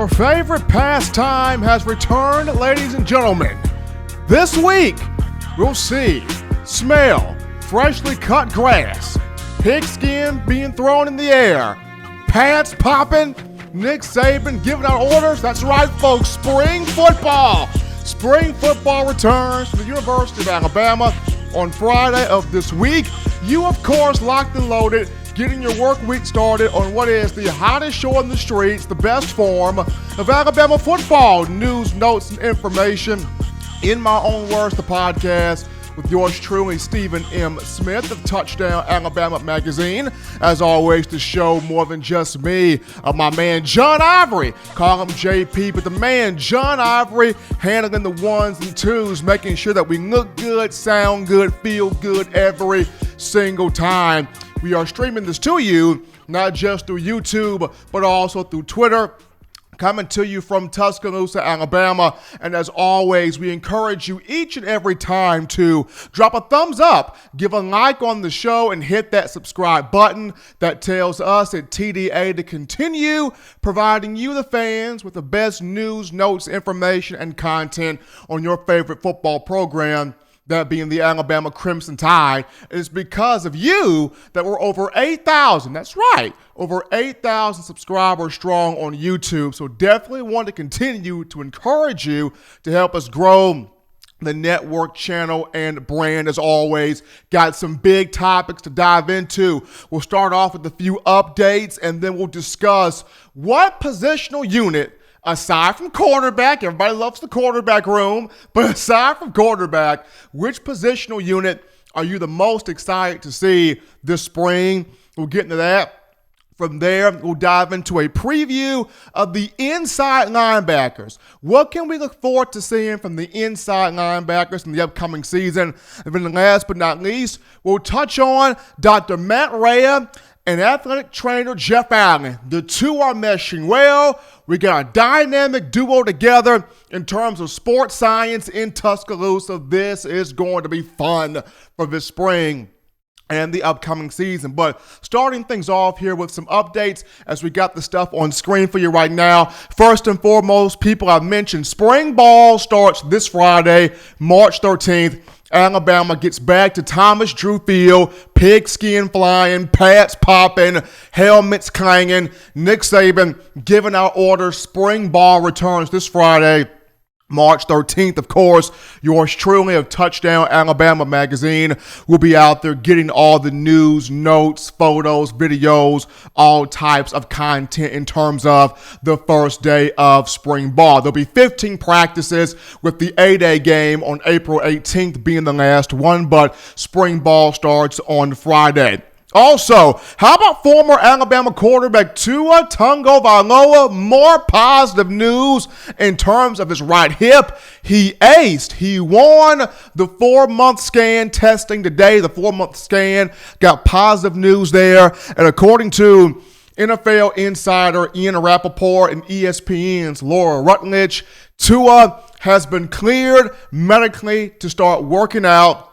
Your favorite pastime has returned, ladies and gentlemen. This week, we'll see, smell, freshly cut grass, pigskin being thrown in the air, pants popping, Nick Saban giving out orders. That's right, folks, spring football. Spring football returns to the University of Alabama on Friday of this week. You, of course, locked and loaded, getting your work week started on what is the hottest show in the streets, the best form of Alabama football news, notes, and information. In my own words, the podcast with yours truly, Stephen M. Smith of Touchdown Alabama Magazine. As always, the show more than just me, my man John Ivory, call him JP, but the man John Ivory handling the ones and twos, making sure that we look good, sound good, feel good every single time. We are streaming this to you, not just through YouTube, but also through Twitter. Coming to you from Tuscaloosa, Alabama. And as always, we encourage you each and every time to drop a thumbs up, give a like on the show, and hit that subscribe button. That tells us at TDA to continue providing you, the fans, with the best news, notes, information, and content on your favorite football program, that being the Alabama Crimson Tide. It's because of you that we're over 8,000. That's right, over 8,000 subscribers strong on YouTube. So definitely want to continue to encourage you to help us grow the network, channel, and brand. As always, got some big topics to dive into. We'll start off with a few updates, and then we'll discuss what positional unit, aside from quarterback, everybody loves the quarterback room, but aside from quarterback, which positional unit are you the most excited to see this spring? We'll get into that. From there, we'll dive into a preview of the inside linebackers. What can we look forward to seeing from the inside linebackers in the upcoming season? And then last but not least, we'll touch on Dr. Matt Rhea and athletic trainer Rhea Allen. The two are meshing well. We got a dynamic duo together in terms of sports science in Tuscaloosa. This is going to be fun for this spring and the upcoming season. But starting things off here with some updates as we got the stuff on screen for you right now. First and foremost, people I've mentioned, spring ball starts this Friday, March 13th. Alabama gets back to Thomas Drew Field, pigskin flying, pads popping, helmets clanging. Nick Saban giving out orders. Spring ball returns this Friday, March 13th. Of course, yours truly of Touchdown Alabama Magazine will be out there getting all the news, notes, photos, videos, all types of content in terms of the first day of spring ball. There'll be 15 practices, with the A-Day game on April 18th being the last one, but spring ball starts on Friday. Also, how about former Alabama quarterback Tua Tagovailoa? More positive news in terms of his right hip. He aced. He won the 4-month scan testing today. The 4-month scan got positive news there. And according to NFL insider Ian Rappaport and ESPN's Laura Rutledge, Tua has been cleared medically to start working out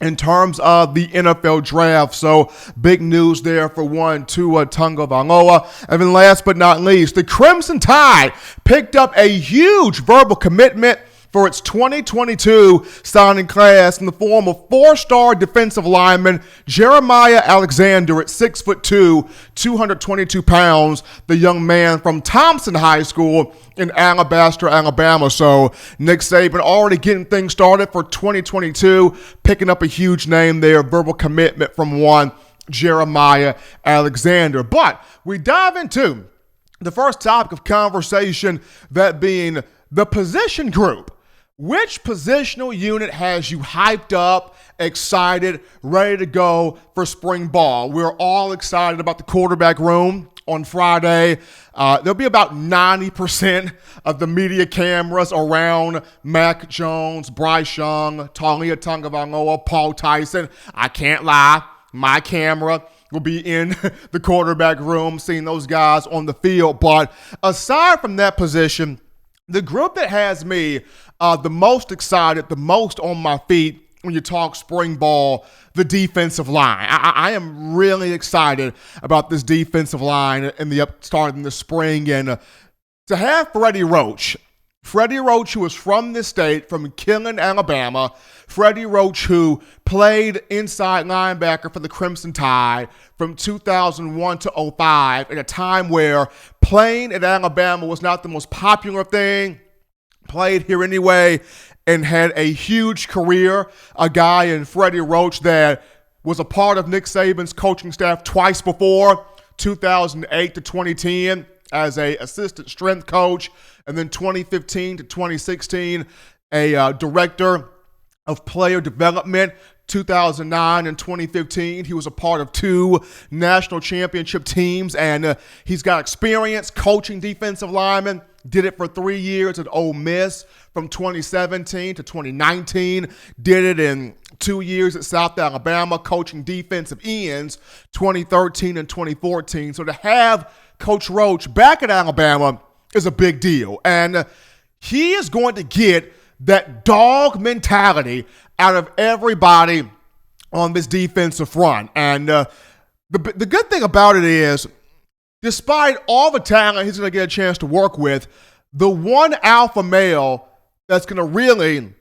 in terms of the NFL draft. So big news there for one, Tua Tagovailoa. And then last but not least, the Crimson Tide picked up a huge verbal commitment for its 2022 signing class in the form of 4-star defensive lineman Jeremiah Alexander at 6'2", 222 pounds, the young man from Thompson High School in Alabaster, Alabama. So Nick Saban already getting things started for 2022, picking up a huge name there, verbal commitment from one Jeremiah Alexander. But we dive into the first topic of conversation, that being the position group. Which positional unit has you hyped up, excited, ready to go for spring ball? We're all excited about the quarterback room on Friday. There'll be about 90% of the media cameras around Mac Jones, Bryce Young, Tua Tagovailoa, Paul Tyson. I can't lie, my camera will be in the quarterback room, seeing those guys on the field. But aside from that position, the group that has me the most excited, the most on my feet when you talk spring ball, the defensive line. I am really excited about this defensive line in the start in the spring, and to have Freddie Roach, who was from this state, from Killen, Alabama. Freddie Roach, who played inside linebacker for the Crimson Tide from 2001 to 2005, at a time where playing at Alabama was not the most popular thing. Played here anyway and had a huge career. A guy in Freddie Roach that was a part of Nick Saban's coaching staff twice before, 2008 to 2010 as a assistant strength coach, and then 2015 to 2016 a director of player development. 2009 and 2015, he was a part of 2 national championship teams, and he's got experience coaching defensive linemen. Did it for 3 years at Ole Miss from 2017 to 2019. Did it in 2 years at South Alabama, coaching defensive ends 2013 and 2014. So to have Coach Roach back at Alabama is a big deal. And he is going to get that dog mentality out of everybody on this defensive front. And the good thing about it is, despite all the talent he's going to get a chance to work with, the one alpha male that's going to really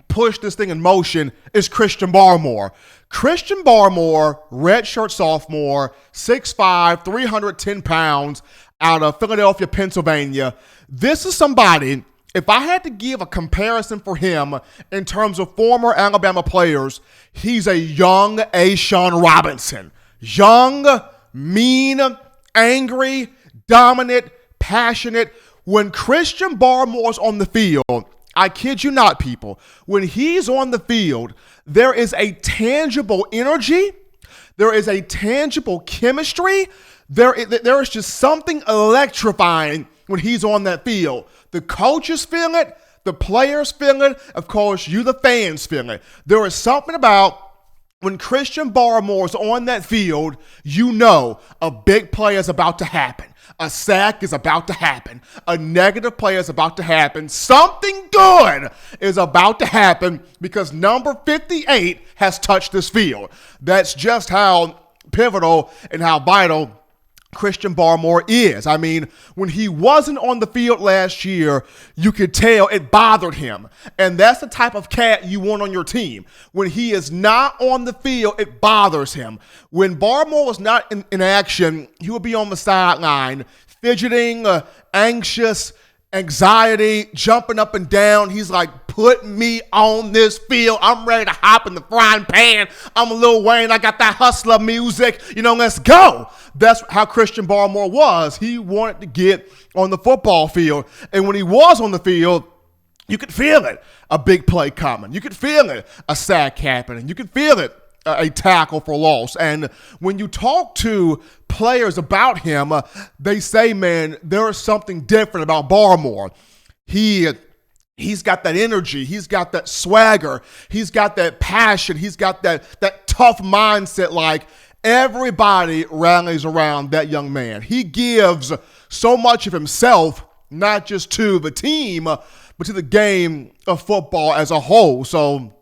push this thing in motion is Christian Barmore. Christian Barmore, redshirt sophomore, 6'5", 310 pounds, out of Philadelphia, Pennsylvania. This is somebody, if I had to give a comparison for him in terms of former Alabama players, he's a young A'Shawn Robinson. Young, mean, angry, dominant, passionate. When Christian Barmore's on the field, I kid you not, people, when he's on the field, there is a tangible energy, there is a tangible chemistry, there is just something electrifying when he's on that field. The coaches feel it, the players feel it, of course, you the fans feel it. There is something about when Christian Barmore's on that field, you know a big play is about to happen. A sack is about to happen. A negative play is about to happen. Something good is about to happen because number 58 has touched this field. That's just how pivotal and how vital Christian Barmore is. I mean, when he wasn't on the field last year, you could tell it bothered him. And that's the type of cat you want on your team. When he is not on the field, it bothers him. When Barmore was not in action, he would be on the sideline, fidgeting, anxious, anxiety, jumping up and down. He's like, put me on this field. I'm ready to hop in the frying pan. I'm a Lil Wayne. I got that hustler music. Let's go. That's how Christian Barmore was. He wanted to get on the football field. And when he was on the field, you could feel it. A big play coming. You could feel it. A sack happening. You could feel it. A tackle for loss. And when you talk to players about him, they say, man, there is something different about Barmore. He's got that energy. He's got that swagger. He's got that passion. He's got that tough mindset. Like, everybody rallies around that young man. He gives so much of himself, not just to the team, but to the game of football as a whole. So,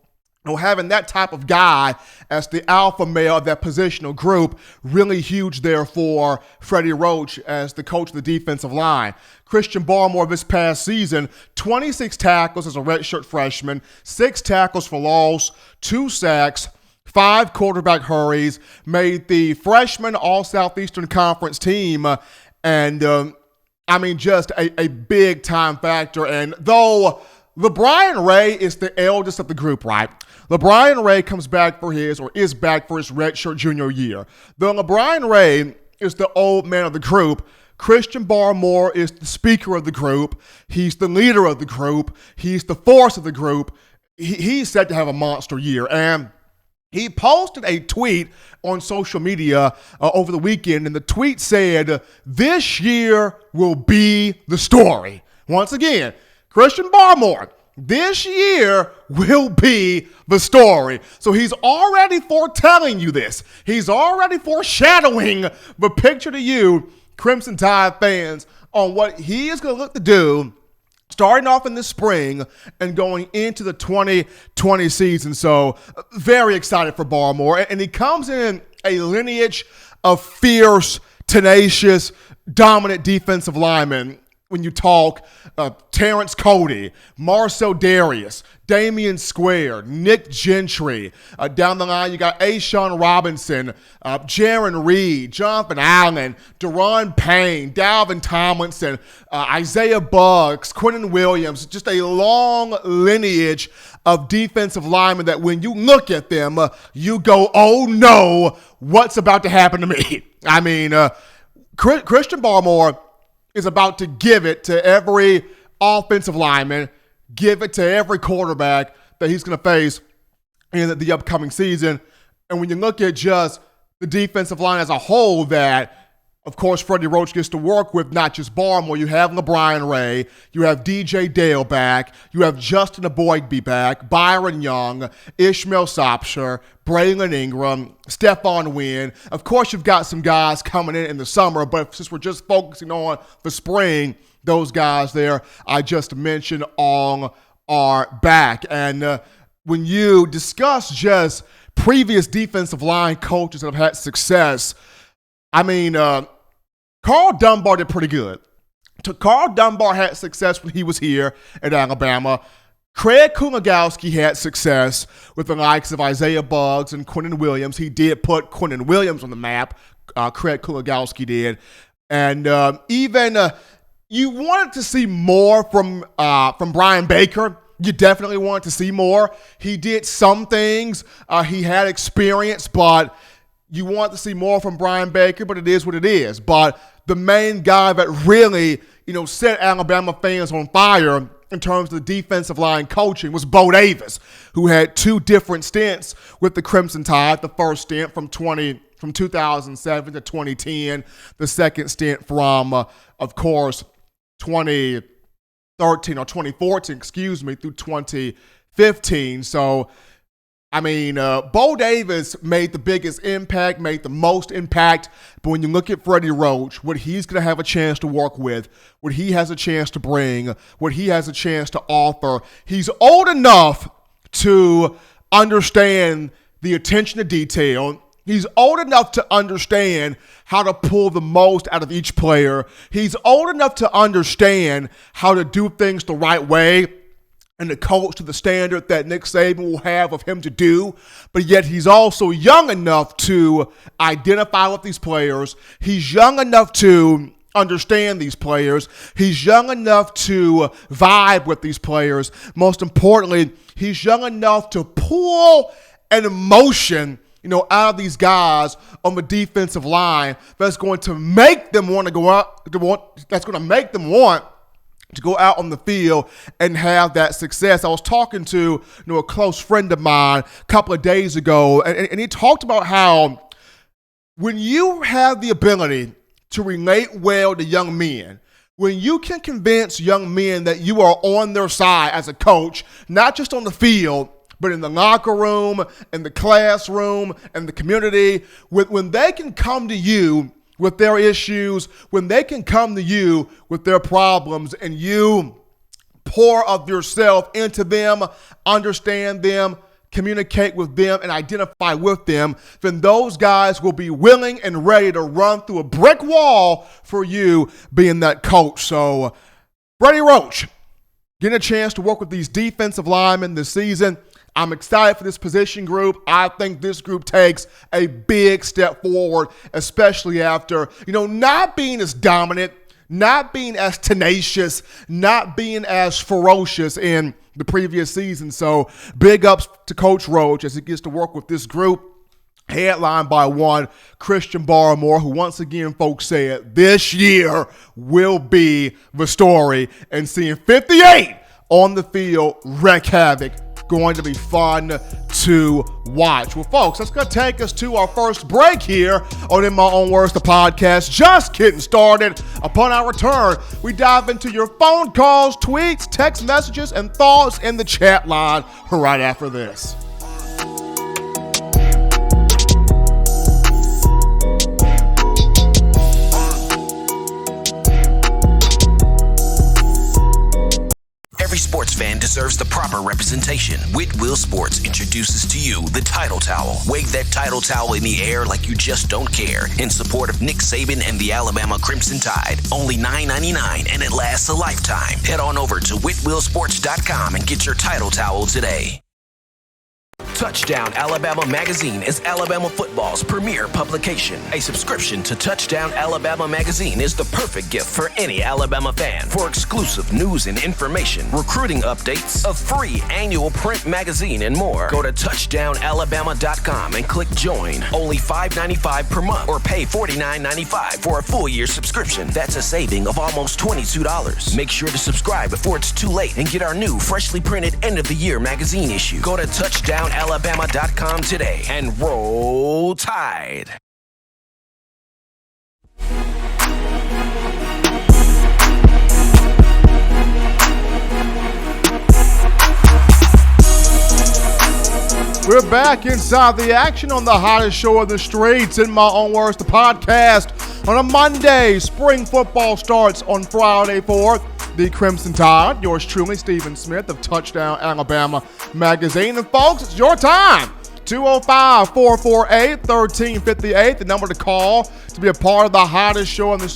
having that type of guy as the alpha male of that positional group, really huge there for Freddie Roach as the coach of the defensive line. Christian Barmore this past season, 26 tackles as a redshirt freshman, 6 tackles for loss, 2 sacks, 5 quarterback hurries, made the freshman All-Southeastern Conference team, and just a big-time factor. And though LeBron Ray is the eldest of the group, right? LeBron Ray is back for his redshirt junior year. Though LeBron Ray is the old man of the group, Christian Barmore is the speaker of the group. He's the leader of the group. He's the force of the group. He's set to have a monster year. And he posted a tweet on social media over the weekend, and the tweet said, "This year will be the story." Once again, Christian Barmore, this year will be the story. So he's already foretelling you this. He's already foreshadowing the picture to you, Crimson Tide fans, on what he is going to look to do starting off in the spring and going into the 2020 season. So very excited for Barmore. And he comes in a lineage of fierce, tenacious, dominant defensive linemen when you talk Terrence Cody, Marcel Darius, Damian Square, Nick Gentry. Down the line, you got Ashawn Robinson, Jaron Reed, Jonathan Allen, Deron Payne, Dalvin Tomlinson, Isaiah Buggs, Quentin Williams. Just a long lineage of defensive linemen that when you look at them, you go, oh no, what's about to happen to me? I mean, Christian Barmore is about to give it to every offensive lineman, give it to every quarterback that he's going to face in the upcoming season. And when you look at just the defensive line as a whole, that, of course, Freddie Roach gets to work with not just Barmore. You have LeBron Ray. You have DJ Dale back. You have Justin Aboigbe back, Byron Young, Ishmael Sopsher, Braylon Ingram, Stephon Wynn. Of course, you've got some guys coming in the summer, but since we're just focusing on the spring, those guys there I just mentioned all are back. And when you discuss just previous defensive line coaches that have had success, I mean, Carl Dunbar did pretty good. Carl Dunbar had success when he was here at Alabama. Craig Kulagowski had success with the likes of Isaiah Buggs and Quentin Williams. He did put Quentin Williams on the map. Craig Kulagowski did. And even you wanted to see more from Brian Baker. You definitely wanted to see more. He did some things. He had experience, but you want to see more from Brian Baker, but it is what it is. But the main guy that really, set Alabama fans on fire in terms of the defensive line coaching was Bo Davis, who had two different stints with the Crimson Tide. The first stint from 2007 to 2010. The second stint from, of course, 2013 or 2014, through 2015. So, I mean, Bo Davis made the biggest impact, made the most impact. But when you look at Freddie Roach, what he's going to have a chance to work with, what he has a chance to bring, what he has a chance to offer, he's old enough to understand the attention to detail. He's old enough to understand how to pull the most out of each player. He's old enough to understand how to do things the right way and to coach to the standard that Nick Saban will have of him to do. But yet he's also young enough to identify with these players. He's young enough to understand these players. He's young enough to vibe with these players. Most importantly, he's young enough to pull an emotion out of these guys on the defensive line that's going to make them want to go out, that's going to make them want to go out on the field and have that success. I was talking to a close friend of mine a couple of days ago, and he talked about how when you have the ability to relate well to young men, when you can convince young men that you are on their side as a coach, not just on the field, but in the locker room, in the classroom, in the community, when they can come to you with their issues, when they can come to you with their problems and you pour of yourself into them, understand them, communicate with them, and identify with them, then those guys will be willing and ready to run through a brick wall for you being that coach. So, Freddie Roach, getting a chance to work with these defensive linemen this season. I'm excited for this position group. I think this group takes a big step forward, especially after, not being as dominant, not being as tenacious, not being as ferocious in the previous season. So big ups to Coach Roach as he gets to work with this group, headlined by one Christian Barmore, who once again, folks said, this year will be the story, and seeing 58 on the field wreak havoc. Going to be fun to watch. Well, folks, that's going to take us to our first break here on In My Own Words, the podcast. Just getting started. Upon our return, we dive into your phone calls, tweets, text messages, and thoughts in the chat line right after this. Every sports fan deserves the proper representation. Whitwell Sports introduces to you the Title Towel. Wave that Title Towel in the air like you just don't care. In support of Nick Saban and the Alabama Crimson Tide. Only $9.99 and it lasts a lifetime. Head on over to whitwellsports.com and get your Title Towel today. Touchdown Alabama Magazine is Alabama football's premier publication. A subscription to Touchdown Alabama Magazine is the perfect gift for any Alabama fan. For exclusive news and information, recruiting updates, a free annual print magazine, and more, go to touchdownalabama.com and click join. Only $5.95 per month or pay $49.95 for a full year subscription. That's a saving of almost $22. Make sure to subscribe before it's too late and get our new freshly printed end of the year magazine issue. Go to touchdownalabama.com today and roll Tide. We're back inside the action on the hottest show of the streets, In My Own Words, the podcast. On a Monday, spring football starts on Friday for the Crimson Tide. Yours truly, Stephen Smith of Touchdown Alabama Magazine. And folks, it's your time. 205-448-1358, the number to call to be a part of the hottest show on the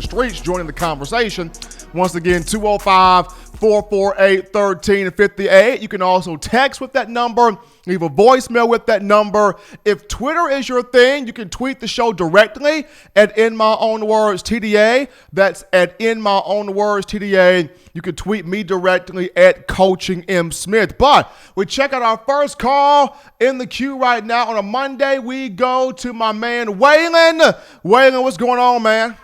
streets, joining the conversation. Once again, 205-448-1358. You can also text with that number, leave a voicemail with that number. If Twitter is your thing, you can tweet the show directly at In My Own Words TDA. That's at In My Own Words TDA. You can tweet me directly at Coaching M. Smith. But we check out our first call in the queue right now. On a Monday, we go to my man Waylon. Waylon, what's going on, man?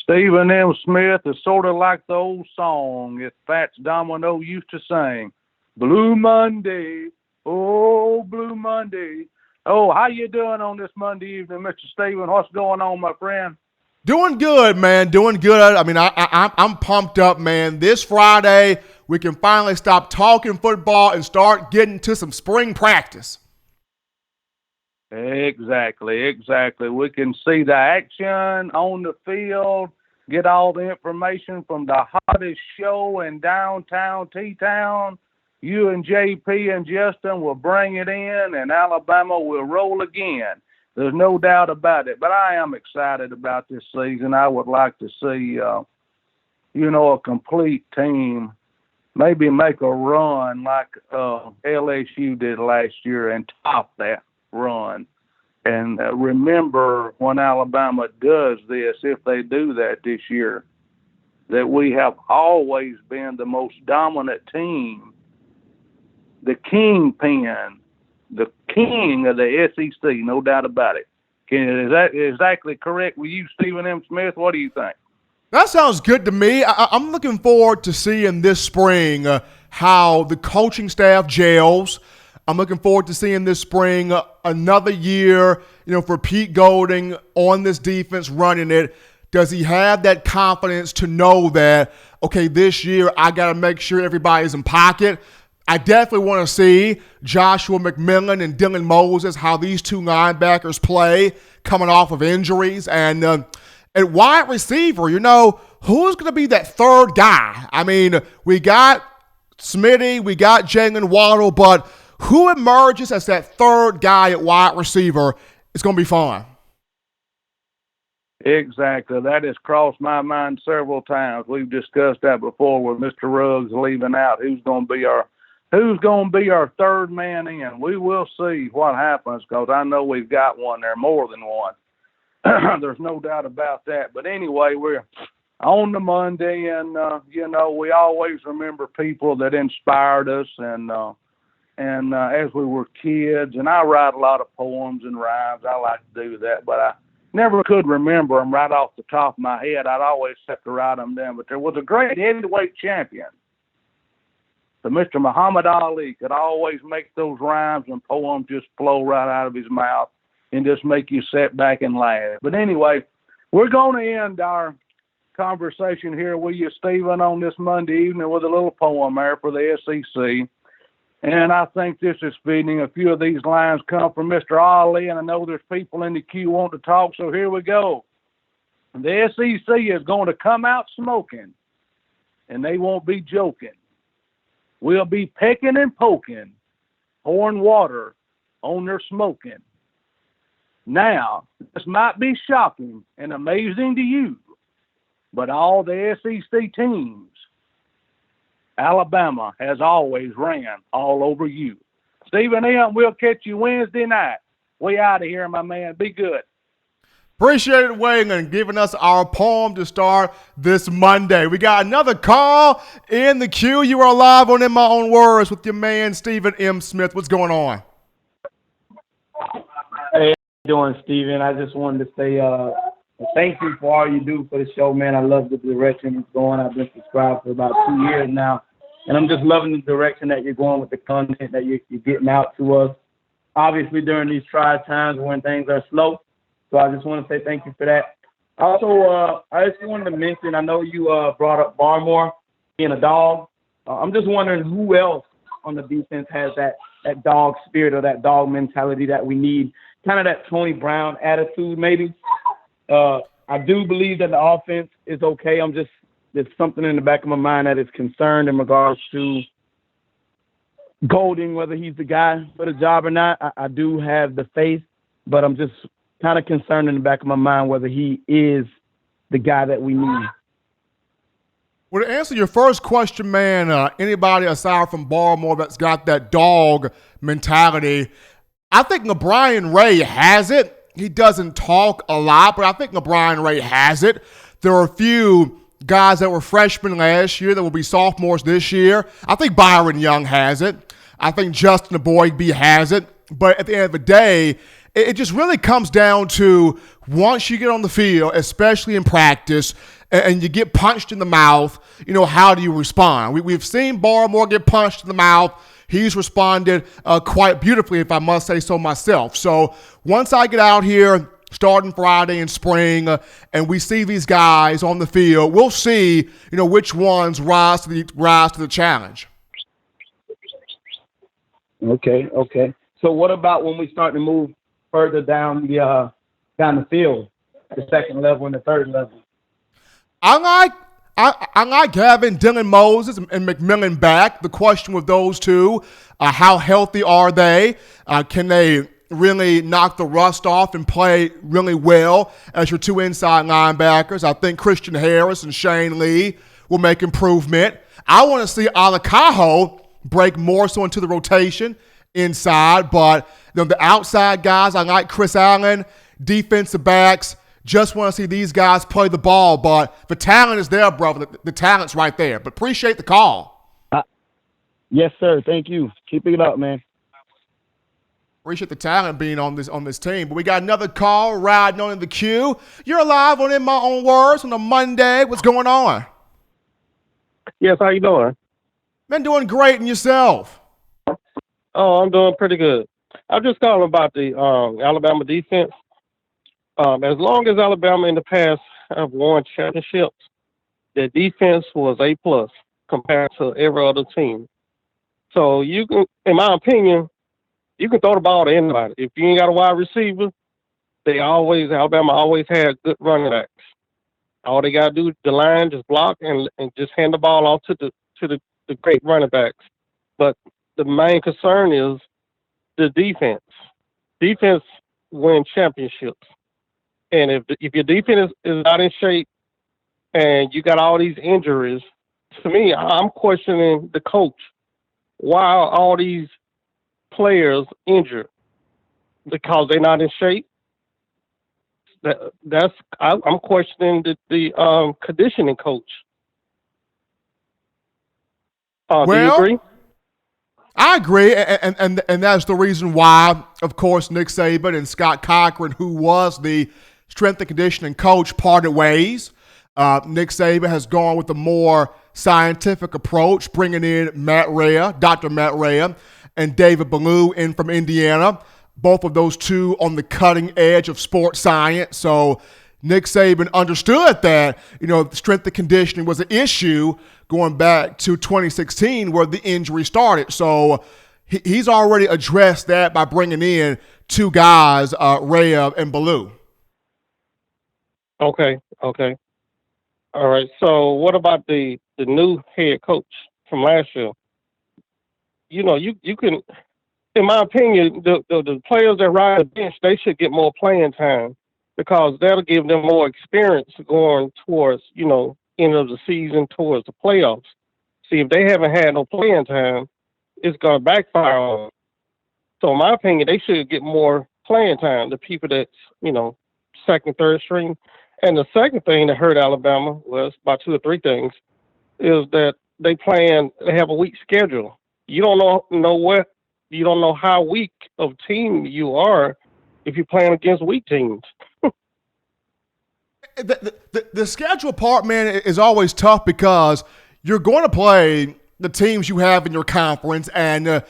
Stephen M. Smith is sort of like the old song that Fats Domino used to sing. Blue Monday, oh, Blue Monday. Oh, how you doing on this Monday evening, Mr. Stephen? What's going on, my friend? Doing good, man. Doing good. I mean, I'm pumped up, man. This Friday, we can finally stop talking football and start getting to some spring practice. Exactly. We can see the action on the field, get all the information from the hottest show in downtown T-Town. You and JP and Justin will bring it in, and Alabama will roll again. There's no doubt about it. But I am excited about this season. I would like to see, a complete team maybe make a run like LSU did last year and top that run. And remember, when Alabama does this, if they do that this year, that we have always been the most dominant team, the kingpin, the king of the SEC, no doubt about it. Is that exactly correct with you, Stephen M. Smith? What do you think? That sounds good to me. I'm looking forward to seeing this spring how the coaching staff gels. I'm looking forward to seeing this spring another year, for Pete Golding on this defense running it. Does he have that confidence to know that, okay, this year I got to make sure everybody's in pocket? I definitely want to see Joshua McMillan and Dylan Moses, how these two linebackers play coming off of injuries. And at wide receiver, who's going to be that third guy? I mean, we got Smitty, we got Jalen Waddle, but who emerges as that third guy at wide receiver is going to be fun. Exactly. That has crossed my mind several times. We've discussed that before with Mr. Ruggs leaving out. Who's going to be our third man in? We will see what happens, because I know we've got one there, more than one. There's no doubt about that. But anyway, we're on the Monday, and we always remember people that inspired us, and as we were kids, and I write a lot of poems and rhymes. I like to do that, but I never could remember them right off the top of my head. I'd always have to write them down. But there was a great heavyweight champion. So Mr. Muhammad Ali could always make those rhymes and poems just flow right out of his mouth and just make you sit back and laugh. But anyway, we're going to end our conversation here with you, Stephen, on this Monday evening with a little poem there for the SEC. And I think this is fitting. A few of these lines come from Mr. Ali, and I know there's people in the queue want to talk, so here we go. The SEC is going to come out smoking and they won't be joking. We'll be pecking and poking, pouring water on their smoking. Now, this might be shocking and amazing to you, but all the SEC teams, Alabama has always ran all over you. Stephen M., we'll catch you Wednesday night. We out of here, my man. Be good. Appreciate it, Wayne, and giving us our poem to start this Monday. We got another call in the queue. You are live on In My Own Words with your man, Stephen M. Smith. What's going on? Hey, how you doing, Stephen? I just wanted to say thank you for all you do for the show, man. I love the direction it's going. I've been subscribed for about 2 years now, and I'm just loving the direction that you're going with the content that you're getting out to us. Obviously, during these tried times when things are slow, so I just want to say thank you for that. Also, I just wanted to mention, I know you brought up Barmore being a dog. I'm just wondering who else on the defense has that dog spirit or that dog mentality that we need, kind of that Tony Brown attitude maybe. I do believe that the offense is okay. There's something in the back of my mind that is concerned in regards to Golding, whether he's the guy for the job or not. I do have the faith, but I'm just kind of concerned in the back of my mind whether he is the guy that we need. Well, to answer your first question, man, anybody aside from Baltimore that's got that dog mentality, I think LeBron Ray has it. He doesn't talk a lot, but I think LeBron Ray has it. There are a few guys that were freshmen last year that will be sophomores this year. I think Byron Young has it. I think Justin Boydby has it. But at the end of the day, it just really comes down to once you get on the field, especially in practice, and you get punched in the mouth, how do you respond? We've seen Barmore get punched in the mouth. He's responded quite beautifully, if I must say so myself. So once I get out here, starting Friday in spring, and we see these guys on the field, we'll see, which ones rise to the challenge. Okay. So what about when we start to move further down the field, the second level and the third level? I like having Dylan Moses and McMillan back. The question with those two, how healthy are they? Can they really knock the rust off and play really well as your two inside linebackers? I think Christian Harris and Shane Lee will make improvement. I want to see Alakaho break more so into the rotation inside, but the outside guys, I like Chris Allen, defensive backs. Just want to see these guys play the ball, but the talent is there, brother. The talent's right there. But appreciate the call. Yes, sir. Thank you. Keep it up, man. Appreciate the talent being on this team. But we got another call riding on in the queue. You're live on In My Own Words on a Monday. What's going on? Yes, how you doing? Been doing great, and yourself? Oh, I'm doing pretty good. I'm just calling about the Alabama defense. As long as Alabama in the past have won championships, their defense was A+ compared to every other team. So you can, in my opinion, you can throw the ball to anybody. If you ain't got a wide receiver, Alabama always had good running backs. All they gotta do, the line, just block and just hand the ball off to the great running backs. But the main concern is the defense. Defense wins championships. And if your defense is not in shape and you got all these injuries, to me, I'm questioning the coach. Why are all these players injured? Because they're not in shape? I'm questioning the conditioning coach. Do you agree? I agree, and that's the reason why, of course, Nick Saban and Scott Cochran, who was the strength and conditioning coach, parted ways. Nick Saban has gone with a more scientific approach, bringing in Dr. Matt Rhea, and David Ballou in from Indiana. Both of those two on the cutting edge of sports science. So Nick Saban understood that, strength and conditioning was an issue going back to 2016 where the injury started. So he's already addressed that by bringing in two guys, Rhea and Ballou. Okay. All right. So what about the new head coach from last year? You can, in my opinion, the players that ride the bench, they should get more playing time because that'll give them more experience going towards, end of the season, towards the playoffs. See, if they haven't had no playing time, it's going to backfire on them. So in my opinion, they should get more playing time, the people that's, second, third string. And the second thing that hurt Alabama was about two or three things is that they have a weak schedule. You don't you don't know how weak of team you are if you're playing against weak teams. The schedule part, man, is always tough because you're going to play the teams you have in your conference, and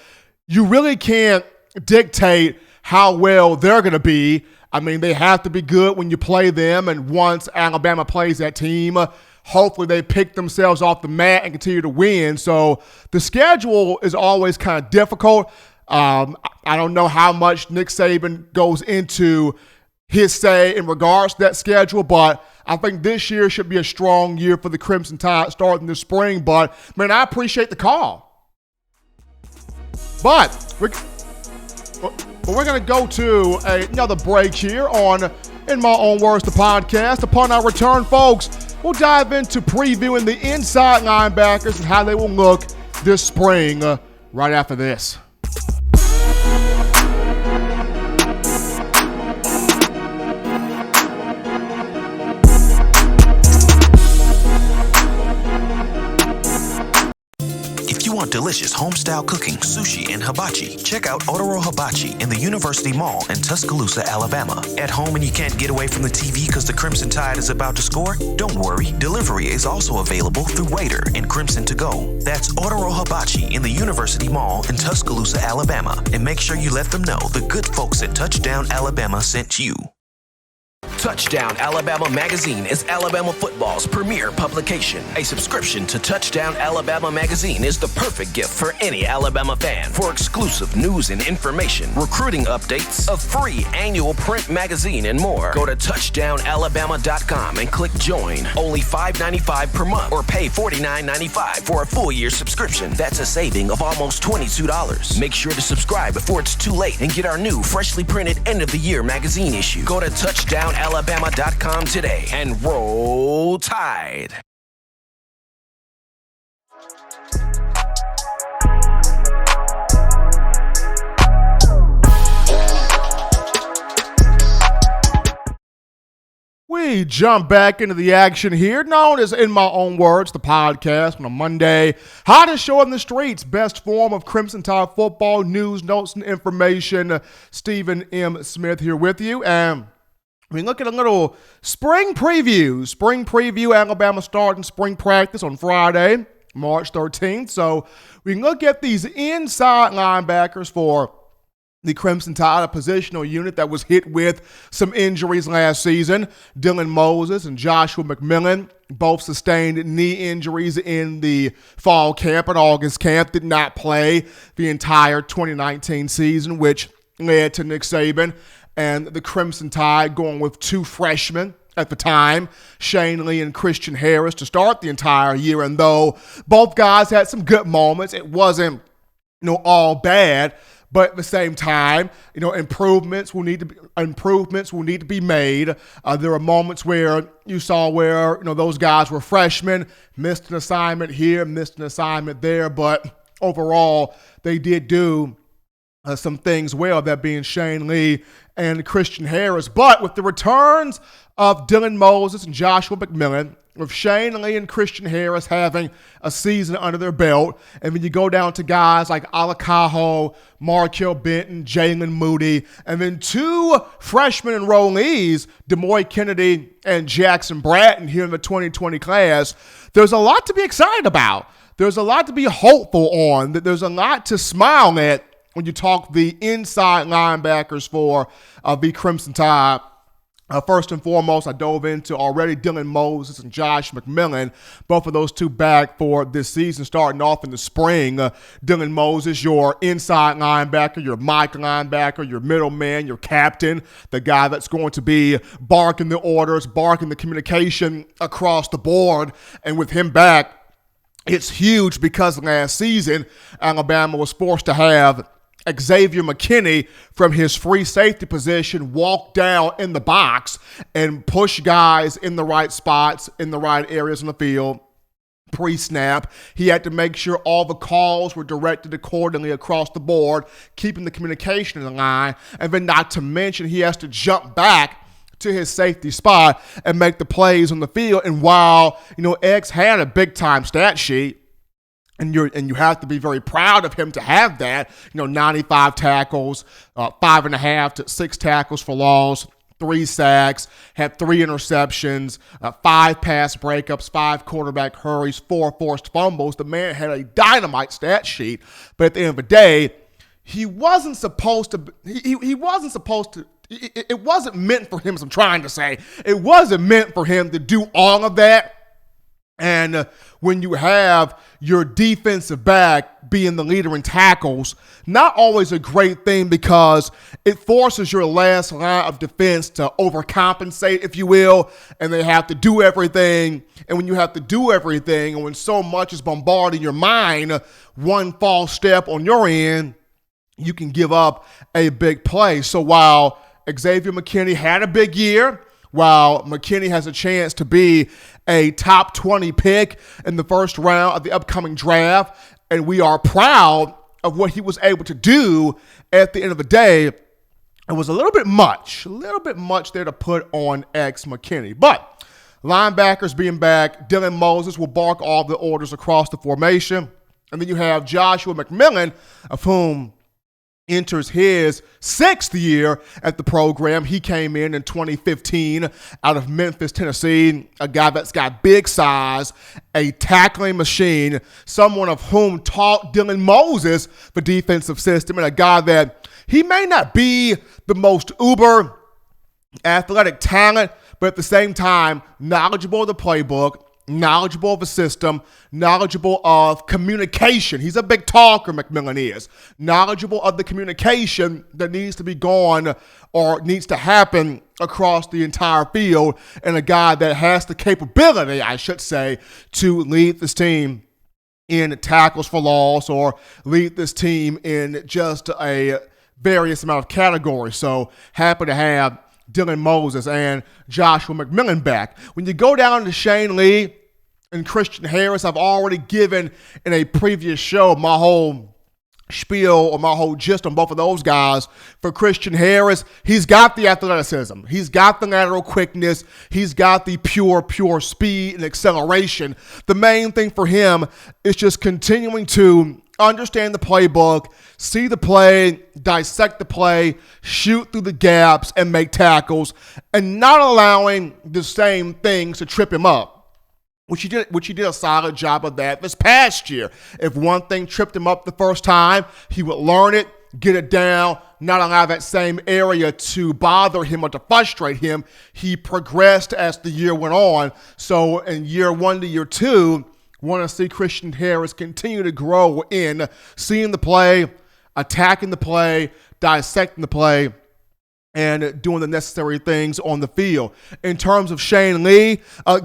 you really can't dictate how well they're going to be. I mean, they have to be good when you play them, and once Alabama plays that team, hopefully they pick themselves off the mat and continue to win. So the schedule is always kind of difficult. I don't know how much Nick Saban goes into his say in regards to that schedule, but I think this year should be a strong year for the Crimson Tide starting this spring. But, man, I appreciate the call. But we're going to go to another break here on In My Own Words, the podcast. Upon our return, folks, we'll dive into previewing the inside linebackers and how they will look this spring right after this. Want delicious home-style cooking, sushi, and hibachi? Check out Otoro Hibachi in the University Mall in Tuscaloosa, Alabama. At home and you can't get away from the TV because the Crimson Tide is about to score? Don't worry, delivery is also available through Waitr and Crimson2go. That's Otoro Hibachi in the University Mall in Tuscaloosa, Alabama. And make sure you let them know the good folks at Touchdown Alabama sent you. Touchdown Alabama Magazine is Alabama football's premier publication. A subscription to Touchdown Alabama Magazine is the perfect gift for any Alabama fan. For exclusive news and information, recruiting updates, a free annual print magazine, and more, go to touchdownalabama.com and click join. Only $5.95 per month or pay $49.95 for a full year subscription. That's a saving of almost $22. Make sure to subscribe before it's too late and get our new freshly printed end of the year magazine issue. Go to touchdownalabama.com today and roll Tide. We jump back into the action here, known as In My Own Words, the podcast on a Monday. Hottest show on the streets, best form of Crimson Tide football, news, notes, and information. Stephen M. Smith here with you. And we look at a little spring preview. Spring preview, Alabama starting spring practice on Friday, March 13th. So we can look at these inside linebackers for the Crimson Tide, a positional unit that was hit with some injuries last season. Dylan Moses and Joshua McMillan both sustained knee injuries in the fall camp and August camp, did not play the entire 2019 season, which led to Nick Saban and the Crimson Tide going with two freshmen at the time, Shane Lee and Christian Harris, to start the entire year. And though both guys had some good moments, it wasn't, all bad. But at the same time, improvements will need to be made. There are moments where you saw where those guys were freshmen, missed an assignment here, missed an assignment there, but overall they did do some things well, that being Shane Lee and Christian Harris. But with the returns of Dylan Moses and Joshua McMillan, with Shane Lee and Christian Harris having a season under their belt, and then you go down to guys like Alakaho, Markel Benton, Jalen Moody, and then two freshmen enrollees, Demoy Kennedy and Jackson Bratton here in the 2020 class, there's a lot to be excited about. There's a lot to be hopeful on. There's a lot to smile at when you talk the inside linebackers for the Crimson Tide First and foremost, I dove into already Dylan Moses and Josh McMillan, both of those two back for this season, starting off in the spring. Dylan Moses, your inside linebacker, your Mike linebacker, your middleman, your captain, the guy that's going to be barking the orders, barking the communication across the board. And with him back, it's huge because last season, Alabama was forced to have Xavier McKinney from his free safety position walk down in the box and push guys in the right spots, in the right areas in the field pre-snap. He had to make sure all the calls were directed accordingly across the board, keeping the communication in line. And then not to mention, he has to jump back to his safety spot and make the plays on the field. And while, X had a big-time stat sheet, and you have to be very proud of him to have that. 95 tackles, 5.5 to 6 tackles for loss, 3 sacks, had 3 interceptions, 5 pass breakups, 5 quarterback hurries, 4 forced fumbles. The man had a dynamite stat sheet, but at the end of the day, he wasn't supposed to. He wasn't supposed to. It wasn't meant for him. As I'm trying to say, it wasn't meant for him to do all of that. And when you have your defensive back being the leader in tackles, not always a great thing because it forces your last line of defense to overcompensate, if you will, and they have to do everything. And when you have to do everything, and when so much is bombarding your mind, one false step on your end, you can give up a big play. So while Xavier McKinney had a big year, while McKinney has a chance to be a top 20 pick in the first round of the upcoming draft, and we are proud of what he was able to do at the end of the day, it was a little bit much there to put on X McKinney. But linebackers being back, Dylan Moses will bark all the orders across the formation. And then you have Joshua McMillan, of whom enters his 6th year at the program. He came in 2015 out of Memphis, Tennessee, a guy that's got big size, a tackling machine, someone of whom taught Dylan Moses the defensive system, and a guy that he may not be the most uber athletic talent, but at the same time, knowledgeable of the playbook, knowledgeable of the system, knowledgeable of communication. He's a big talker, McMillan is. Knowledgeable of the communication that needs to be gone or needs to happen across the entire field, and a guy that has the capability, I should say, to lead this team in tackles for loss or lead this team in just a various amount of categories. So happy to have Dylan Moses and Joshua McMillan back. When you go down to Shane Lee and Christian Harris, I've already given in a previous show my whole spiel or my whole gist on both of those guys. For Christian Harris, he's got the athleticism. He's got the lateral quickness. He's got the pure speed and acceleration. The main thing for him is just continuing to understand the playbook, see the play, dissect the play, shoot through the gaps, and make tackles, and not allowing the same things to trip him up, which he did a solid job of that this past year. If one thing tripped him up the first time, he would learn it, get it down, not allow that same area to bother him or to frustrate him. He progressed as the year went on. So in year 1 to year 2, want to see Christian Harris continue to grow in seeing the play, attacking the play, dissecting the play, and doing the necessary things on the field. In terms of Shane Lee,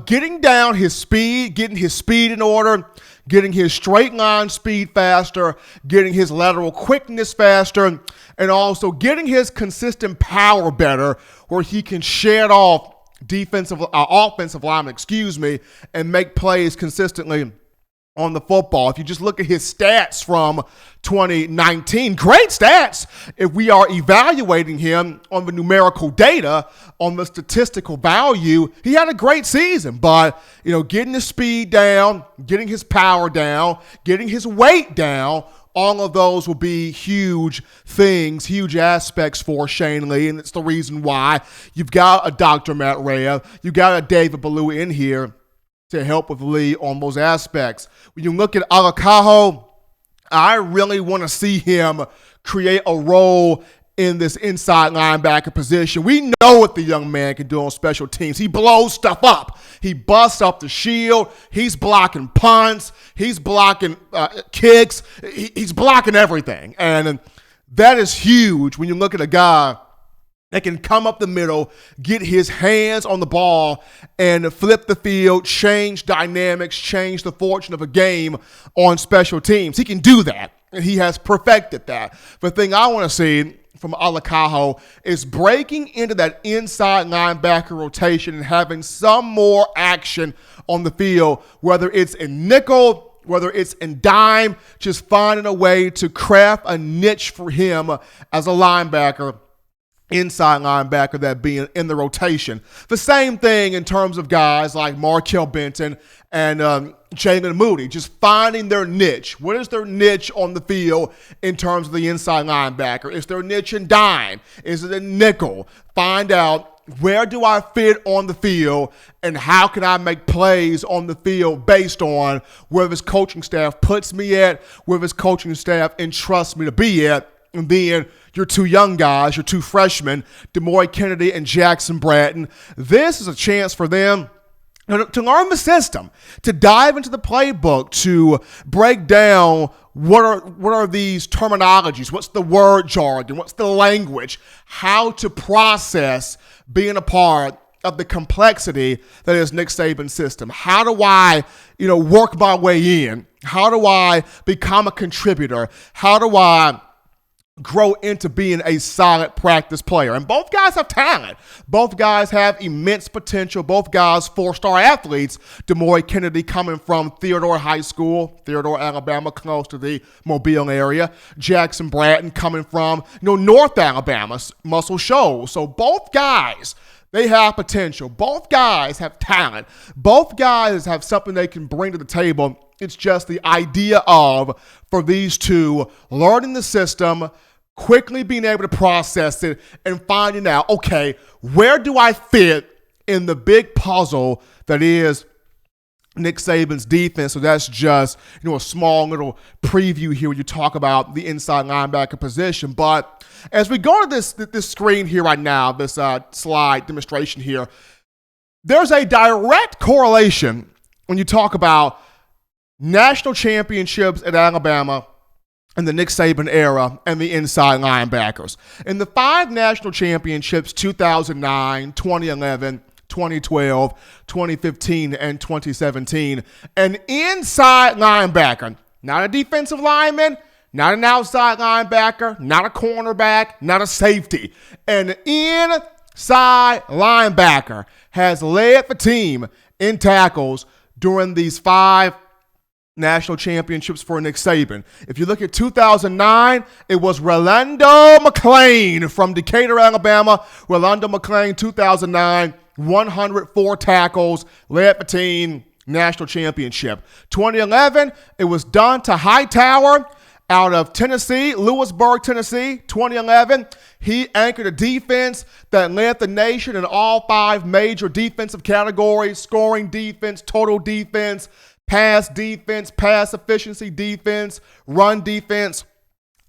getting down his speed, getting his speed in order, getting his straight line speed faster, getting his lateral quickness faster, and also getting his consistent power better where he can shed off offensive linemen, and make plays consistently on the football. If you just look at his stats from 2019, great stats. If we are evaluating him on the numerical data, on the statistical value, he had a great season. But, getting his speed down, getting his power down, getting his weight down, all of those will be huge things, huge aspects for Shane Lee, and it's the reason why you've got a Dr. Matt Rhea, you've got a David Ballou in here to help with Lee on those aspects. When you look at Alakaho, I really want to see him create a role in this inside linebacker position. We know what the young man can do on special teams. He blows stuff up. He busts up the shield. He's blocking punts. He's blocking kicks. He's blocking everything. And that is huge when you look at a guy that can come up the middle, get his hands on the ball, and flip the field, change dynamics, change the fortune of a game on special teams. He can do that, and he has perfected that. The thing I want to see from Alakaho is breaking into that inside linebacker rotation and having some more action on the field, whether it's in nickel, whether it's in dime, just finding a way to craft a niche for him as a linebacker, inside linebacker, that being in the rotation. The same thing in terms of guys like Markel Benton and Jalen Moody, just finding their niche. What is their niche on the field in terms of the inside linebacker? Is their niche in dime? Is it in nickel? Find out, where do I fit on the field, and how can I make plays on the field based on where this coaching staff puts me at, where this coaching staff entrusts me to be at. And then your two young guys, your two freshmen, DeMoy Kennedy and Jackson Bratton. This is a chance for them to learn the system, to dive into the playbook, to break down what are these terminologies, what's the word jargon, what's the language, how to process being a part of the complexity that is Nick Saban's system. How do I, work my way in? How do I become a contributor? How do I grow into being a solid practice player? And both guys have talent. Both guys have immense potential. Both guys 4-star athletes. DeMoy Kennedy coming from Theodore High School, Theodore, Alabama, close to the Mobile area. Jackson Bratton coming from North Alabama, Muscle Shoals. So both guys, they have potential. Both guys have talent. Both guys have something they can bring to the table. It's just the idea of, for these two, learning the system, quickly being able to process it, and finding out, okay, where do I fit in the big puzzle that is Nick Saban's defense? So that's just, a small little preview here when you talk about the inside linebacker position. But as we go to this screen here right now, this slide demonstration here, there's a direct correlation when you talk about national championships at Alabama in the Nick Saban era and the inside linebackers. In the 5 national championships, 2009, 2011, 2012, 2015, and 2017, an inside linebacker, not a defensive lineman, not an outside linebacker, not a cornerback, not a safety, an inside linebacker has led the team in tackles during these 5 national championships for Nick Saban. If you look at 2009, it was Rolando McClain from Decatur, Alabama. Rolando McClain, 2009, 104 tackles, led the team, national championship. 2011, it was Donta Hightower out of Tennessee, Lewisburg, Tennessee. 2011, he anchored a defense that led the nation in all 5 major defensive categories: scoring defense, total defense, pass defense, pass efficiency defense, run defense.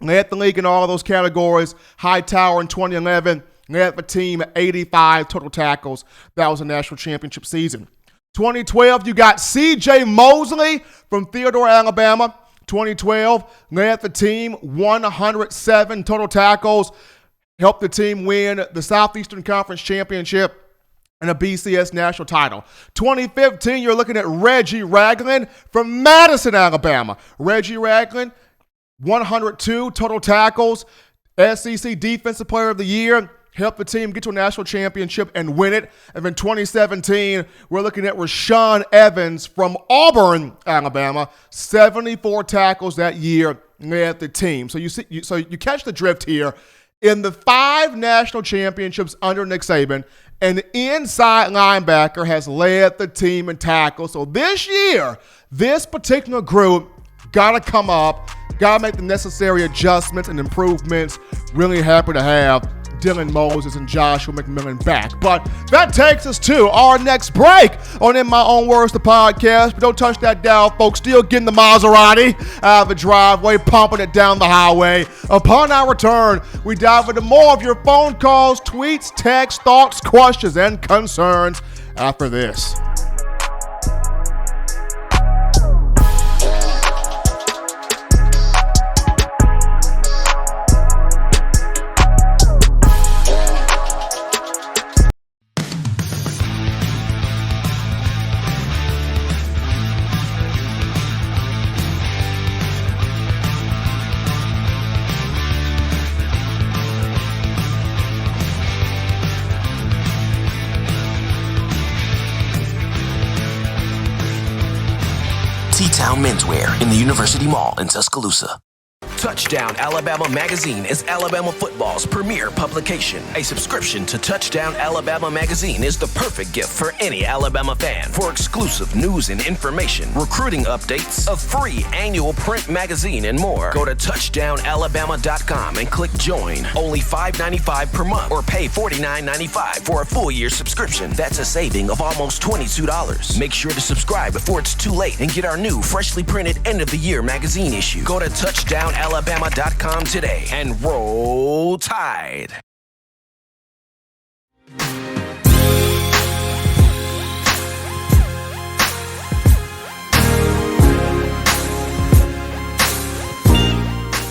Led the league in all of those categories. Hightower in 2011 led the team at 85 total tackles. That was a national championship season. 2012, you got C.J. Mosley from Theodore, Alabama. 2012, led the team 107 total tackles. Helped the team win the Southeastern Conference Championship and a BCS national title. 2015, you're looking at Reggie Ragland from Madison, Alabama. Reggie Ragland, 102 total tackles, SEC Defensive Player of the Year, helped the team get to a national championship and win it. And then 2017, we're looking at Rashawn Evans from Auburn, Alabama, 74 tackles that year, led the team. So you catch the drift here. In the 5 national championships under Nick Saban, an inside linebacker has led the team in tackles. So this year, this particular group got to come up, got to make the necessary adjustments and improvements. Really happy to have Dylan Moses and Joshua McMillan back. But that takes us to our next break on In My Own Words, the podcast. But don't touch that dial, folks. Still getting the Maserati out of the driveway, pumping it down the highway. Upon our return, we dive into more of your phone calls, tweets, texts, thoughts, questions, and concerns after this. T-Town Menswear in the University Mall in Tuscaloosa. Touchdown Alabama Magazine is Alabama football's premier publication. A subscription to Touchdown Alabama Magazine is the perfect gift for any Alabama fan. For exclusive news and information, recruiting updates, a free annual print magazine, and more, go to touchdownalabama.com and click join. Only $5.95 per month or pay $49.95 for a full year subscription. That's a saving of almost $22. Make sure to subscribe before it's too late and get our new freshly printed end of the year magazine issue. Go to touchdownalabama.com today and roll Tide.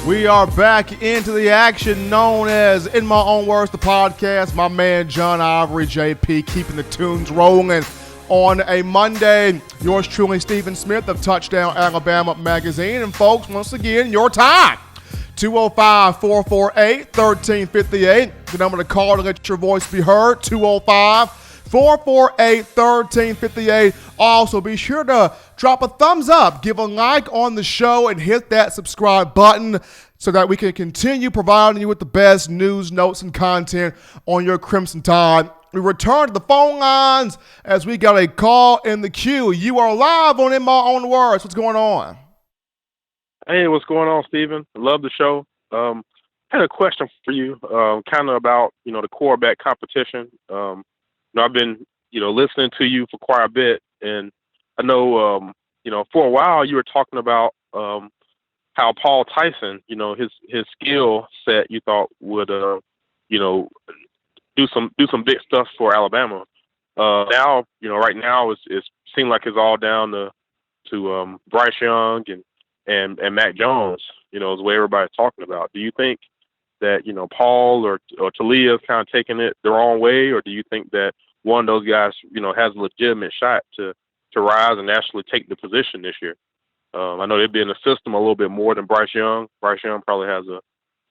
We are back into the action known as In My Own Words, the podcast. My man John Ivory, JP, keeping the tunes rolling on a Monday. Yours truly, Stephen Smith of Touchdown Alabama Magazine. And folks, once again, your time. 205-448-1358. The number to call to let your voice be heard. 205-448-1358. Also, be sure to drop a thumbs up, give a like on the show, and hit that subscribe button so that we can continue providing you with the best news, notes, and content on your Crimson Tide. We return to the phone lines as we got a call in the queue. You are live on In My Own Words. What's going on? Hey, what's going on, Steven? Love the show. I had a question for you, kind of about, the quarterback competition. I've been, listening to you for quite a bit, and I know, for a while you were talking about how Paul Tyson, his skill set you thought would, do some big stuff for Alabama. Now, right now it seems like it's all down to Bryce Young and Mac Jones, is what everybody's talking about. Do you think that, Paul or Talia is kind of taking it the wrong way, or do you think that one of those guys, has a legitimate shot to rise and actually take the position this year? I know they've been in the system a little bit more than Bryce Young. Bryce Young probably has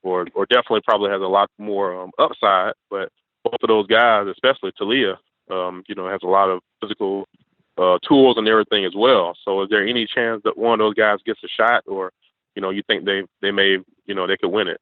or definitely probably has a lot more upside, but both of those guys, especially Talia, has a lot of physical tools and everything as well. So is there any chance that one of those guys gets a shot, or, you think they may, they could win it?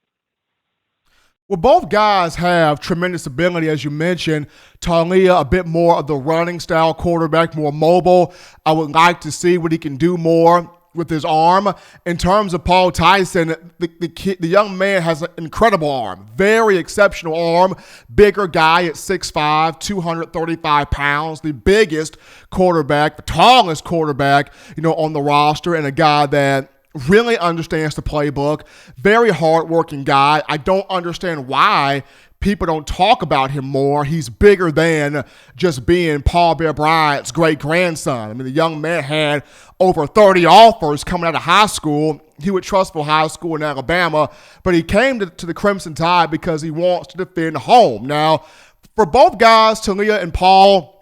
Well, both guys have tremendous ability, as you mentioned. Talia, a bit more of the running style quarterback, more mobile. I would like to see what he can do more with his arm. In terms of Paul Tyson, the young man has an incredible arm, very exceptional arm, bigger guy at 6'5", 235 pounds, the biggest quarterback, the tallest quarterback, on the roster, and a guy that really understands the playbook, very hardworking guy. I don't understand why people don't talk about him more. He's bigger than just being Paul Bear Bryant's great-grandson. I mean, the young man had over 30 offers coming out of high school. He went Trussville High School in Alabama, but he came to the Crimson Tide because he wants to defend home. Now, for both guys, Talia and Paul,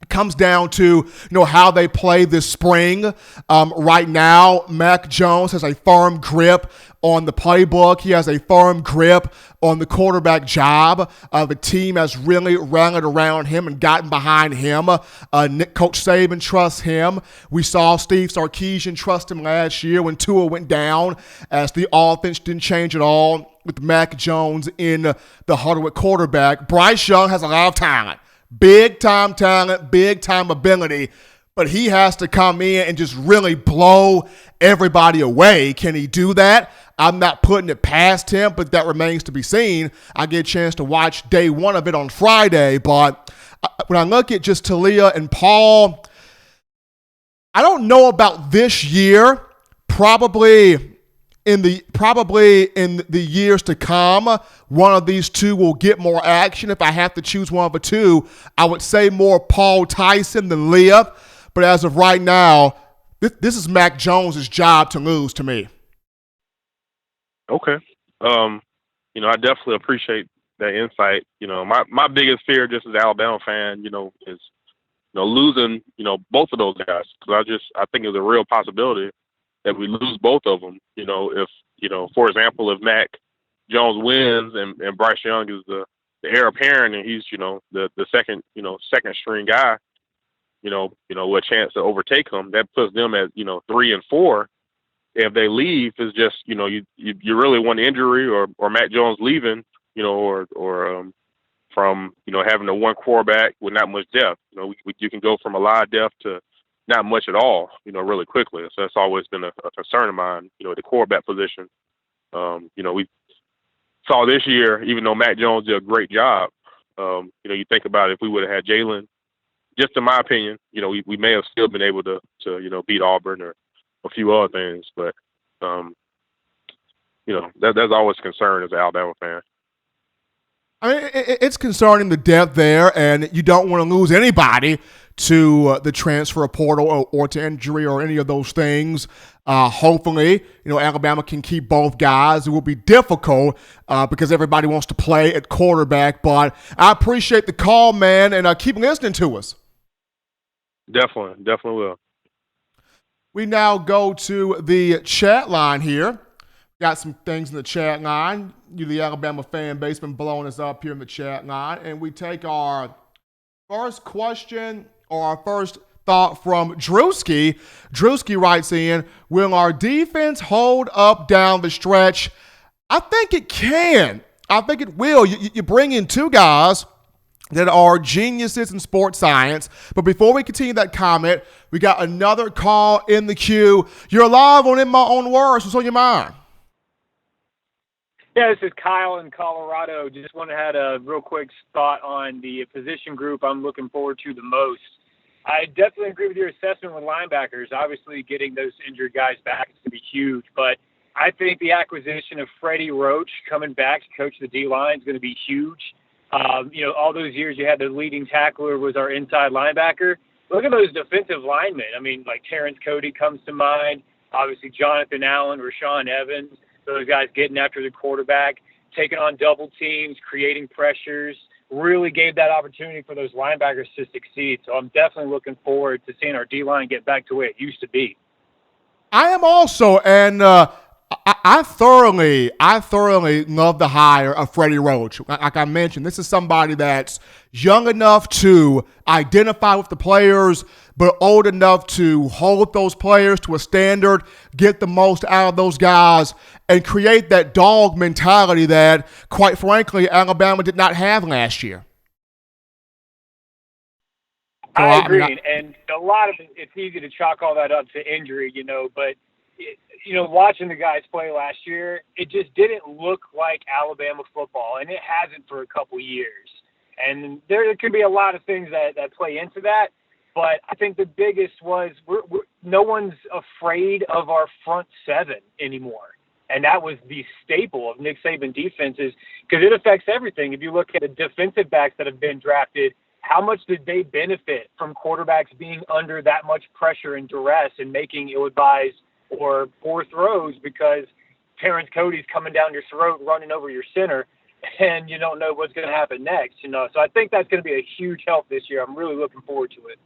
comes down to how they play this spring. Right now, Mac Jones has a firm grip on the playbook. He has a firm grip on the quarterback job. The team has really rallied around him and gotten behind him. Coach Saban trusts him. We saw Steve Sarkisian trust him last year when Tua went down, as the offense didn't change at all with Mac Jones in the huddle at quarterback. Bryce Young has a lot of talent. Big-time talent, big-time ability, but he has to come in and just really blow everybody away. Can he do that? I'm not putting it past him, but that remains to be seen. I get a chance to watch day one of it on Friday, but when I look at just Talia and Paul, I don't know about this year. Probably in the years to come, one of these two will get more action. If I have to choose one of the two, I would say more Paul Tyson than Leah. But as of right now, this is Mac Jones' job to lose to me. Okay. I definitely appreciate that insight. My biggest fear just as an Alabama fan, is losing, both of those guys. Because I think it's a real possibility that we lose both of them. If, for example, if Mac Jones wins and Bryce Young is the heir apparent and he's, the second string guy, with a chance to overtake him, that puts them at, 3 and 4. If they leave, it's just, you really want injury or Mac Jones leaving, or from, having a one quarterback with not much depth. You can go from a lot of depth to not much at all, really quickly. So that's always been a concern of mine, the quarterback position. We saw this year, even though Mac Jones did a great job, you think about it, if we would have had Jalen, just in my opinion, we may have still been able to beat Auburn or a few other things. But, that's always a concern as an Alabama fan. I mean, it's concerning the depth there, and you don't want to lose anybody to the transfer portal or to injury or any of those things. Hopefully, Alabama can keep both guys. It will be difficult because everybody wants to play at quarterback, but I appreciate the call, man, and keep listening to us. Definitely will. We now go to the chat line here. Got some things in the chat line. You, the Alabama fan base, been blowing us up here in the chat line. And we take our first question or our first thought from Drewski. Drewski writes in, will our defense hold up down the stretch? I think it can. I think it will. You bring in two guys that are geniuses in sports science. But before we continue that comment, we got another call in the queue. You're live on In My Own Words. What's on your mind? Yeah, this is Kyle in Colorado. Just want to have a real quick thought on the position group I'm looking forward to the most. I definitely agree with your assessment with linebackers. Obviously, getting those injured guys back is going to be huge. But I think the acquisition of Freddie Roach coming back to coach the D-line is going to be huge. All those years you had the leading tackler was our inside linebacker. Look at those defensive linemen. I mean, like Terrence Cody comes to mind. Obviously, Jonathan Allen, Rashawn Evans. Those guys getting after the quarterback, taking on double teams, creating pressures, really gave that opportunity for those linebackers to succeed. So I'm definitely looking forward to seeing our D-line get back to where it used to be. I am also, and I thoroughly love the hire of Freddie Roach. Like I mentioned, this is somebody that's young enough to identify with the players, but old enough to hold those players to a standard, get the most out of those guys, and create that dog mentality that, quite frankly, Alabama did not have last year. So I agree, and a lot of it's easy to chalk all that up to injury, but watching the guys play last year, it just didn't look like Alabama football, and it hasn't for a couple years. And there could be a lot of things that play into that, but I think the biggest was no one's afraid of our front seven anymore. And that was the staple of Nick Saban defenses because it affects everything. If you look at the defensive backs that have been drafted, how much did they benefit from quarterbacks being under that much pressure and duress and making ill-advised or poor throws because Terrence Cody's coming down your throat, running over your center, and you don't know what's going to happen next. So I think that's going to be a huge help this year. I'm really looking forward to it.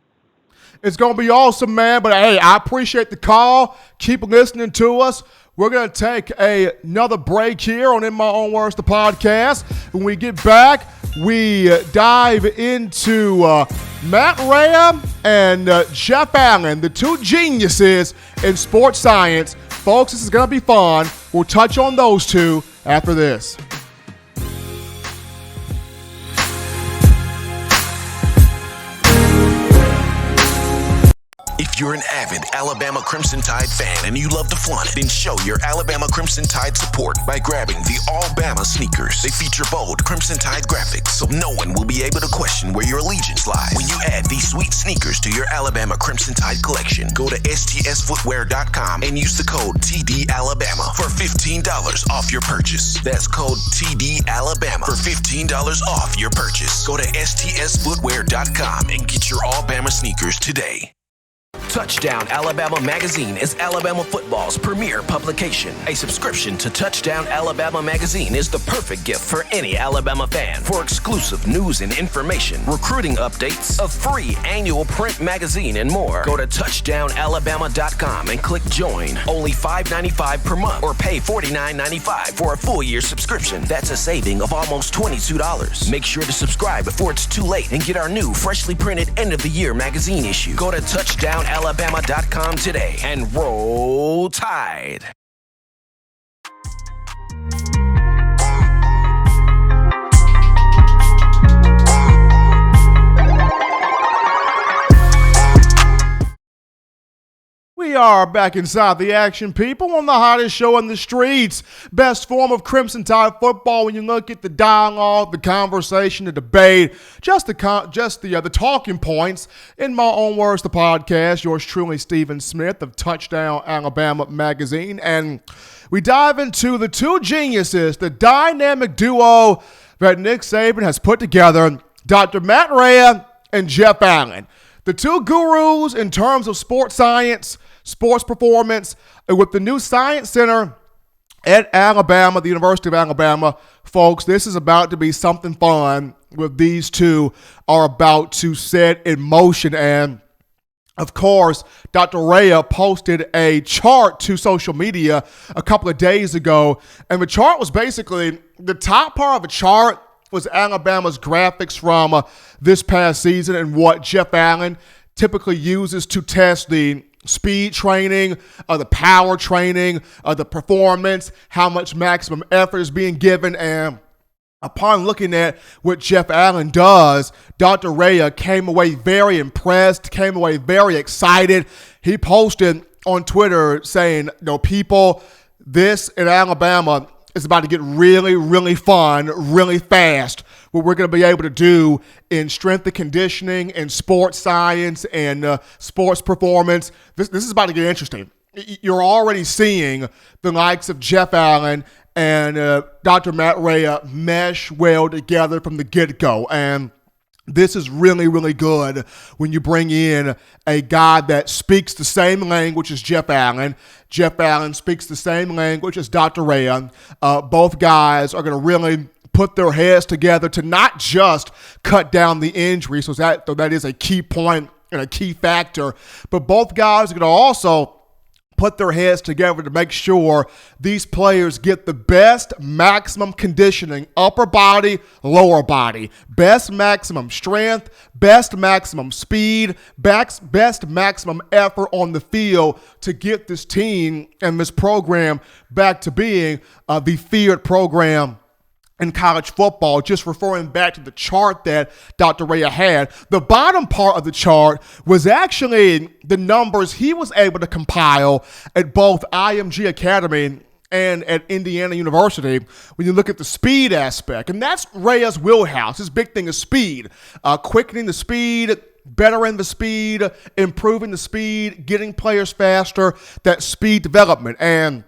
It's going to be awesome, man. But, hey, I appreciate the call. Keep listening to us. We're going to take another break here on In My Own Words, the podcast. When we get back, we dive into Matt Rhea and Jeff Allen, the two geniuses in sports science. Folks, this is going to be fun. We'll touch on those two after this. If If you're an avid Alabama Crimson Tide fan and you love to flaunt it, then show your Alabama Crimson Tide support by grabbing the All-Bama sneakers. They feature bold Crimson Tide graphics, so no one will be able to question where your allegiance lies. When you add these sweet sneakers to your Alabama Crimson Tide collection, go to stsfootwear.com and use the code TDAlabama for $15 off your purchase. That's code TDAlabama for $15 off your purchase. Go to stsfootwear.com and get your All-Bama sneakers today. Touchdown Alabama Magazine is Alabama football's premier publication. A subscription to Touchdown Alabama Magazine is the perfect gift for any Alabama fan. For exclusive news and information, recruiting updates, a free annual print magazine, and more, go to touchdownalabama.com and click join. Only $5.95 per month or pay $49.95 for a full year subscription. That's a saving of almost $22. Make sure to subscribe before it's too late and get our new freshly printed end of the year magazine issue. Go to touchdownalabama.com today and roll Tide. We are back inside the action, people, on the hottest show in the streets. Best form of Crimson Tide football. When you look at the dialogue, the conversation, the debate, just the talking points. In my own words, the podcast. Yours truly, Stephen Smith of Touchdown Alabama Magazine, and we dive into the two geniuses, the dynamic duo that Nick Saban has put together, Dr. Matt Rhea and Jeff Allen. The two gurus in terms of sports science, sports performance, and with the new Science Center at Alabama, the University of Alabama, folks, this is about to be something fun with these two are about to set in motion. And of course, Dr. Rhea posted a chart to social media a couple of days ago, and the chart was basically, the top part of the chart was Alabama's graphics from this past season and what Jeff Allen typically uses to test the speed training, the power training, the performance, how much maximum effort is being given. And upon looking at what Jeff Allen does, Dr. Rhea came away very impressed, came away very excited. He posted on Twitter saying, people, this in Alabama is about to get really, really fun, really fast. What we're going to be able to do in strength and conditioning and sports science and sports performance. This is about to get interesting. You're already seeing the likes of Jeff Allen and Dr. Matt Rhea mesh well together from the get-go. And this is really, really good when you bring in a guy that speaks the same language as Jeff Allen. Jeff Allen speaks the same language as Dr. Rhea. Both guys are going to really put their heads together to not just cut down the injury, so that is a key point and a key factor, but both guys are going to also put their heads together to make sure these players get the best maximum conditioning, upper body, lower body, best maximum strength, best maximum speed, best maximum effort on the field to get this team and this program back to being the feared program in college football. Just referring back to the chart that Dr. Rhea had, the bottom part of the chart was actually the numbers he was able to compile at both IMG Academy and at Indiana University when you look at the speed aspect. And that's Rhea's wheelhouse. His big thing is speed, quickening the speed, bettering the speed, improving the speed, getting players faster, that speed development. And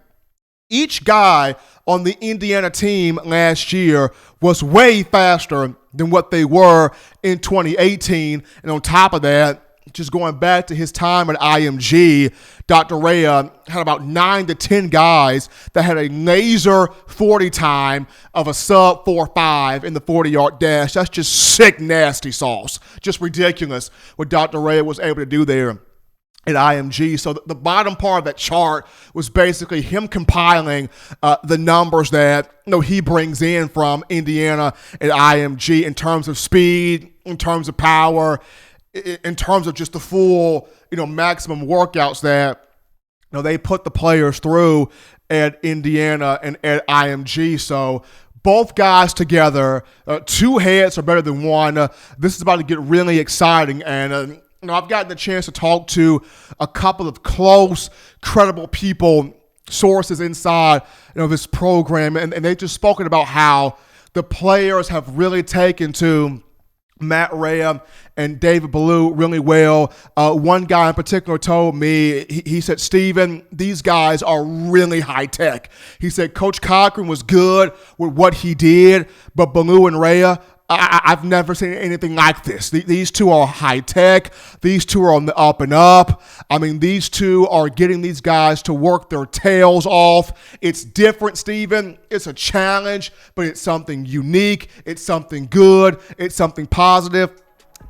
each guy on the Indiana team last year was way faster than what they were in 2018. And on top of that, just going back to his time at IMG, Dr. Rhea had about 9 to 10 guys that had a laser 40 time of a sub 4.5 in the 40-yard dash. That's just sick, nasty sauce. Just ridiculous what Dr. Rhea was able to do there at IMG. So the bottom part of that chart was basically him compiling the numbers that he brings in from Indiana at IMG in terms of speed, in terms of power, in terms of just the full maximum workouts that they put the players through at Indiana and at IMG. So both guys together, two heads are better than one. This is about to get really exciting, and I've gotten the chance to talk to a couple of close, credible people, sources inside this program, and they've just spoken about how the players have really taken to Matt Rhea and David Ballou really well. One guy in particular told me, he said, Steven, these guys are really high tech. He said Coach Cochran was good with what he did, but Ballou and Rhea, I've never seen anything like this. These two are high tech. These two are on the up and up. I mean, these two are getting these guys to work their tails off. It's different, Steven. It's a challenge, but it's something unique. It's something good. It's something positive.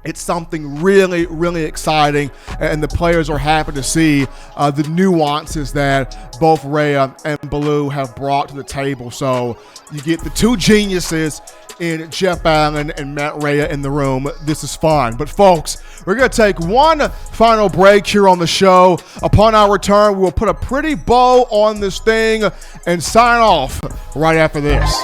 It's something really, really exciting, and the players are happy to see the nuances that both Rhea and Ballou have brought to the table. So you get the two geniuses in Jeff Allen and Matt Rhea in the room. This is fun. But folks, we're going to take one final break here on the show. Upon our return, we'll put a pretty bow on this thing and sign off right after this.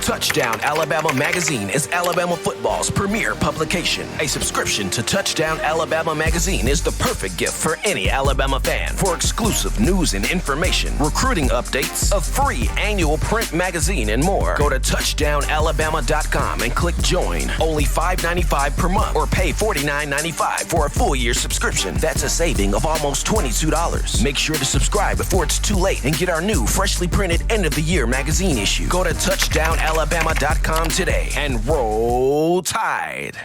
Touchdown Alabama Magazine is Alabama football's premier publication. A subscription to Touchdown Alabama Magazine is the perfect gift for any Alabama fan. For exclusive news and information, recruiting updates, a free annual print magazine, and more, go to touchdownalabama.com and click join. Only $5.95 per month, or pay $49.95 for a full year subscription. That's a saving of almost $22. Make sure to subscribe before it's too late and get our new freshly printed end of the year magazine issue. Go to touchdownalabama.com today and roll Tide.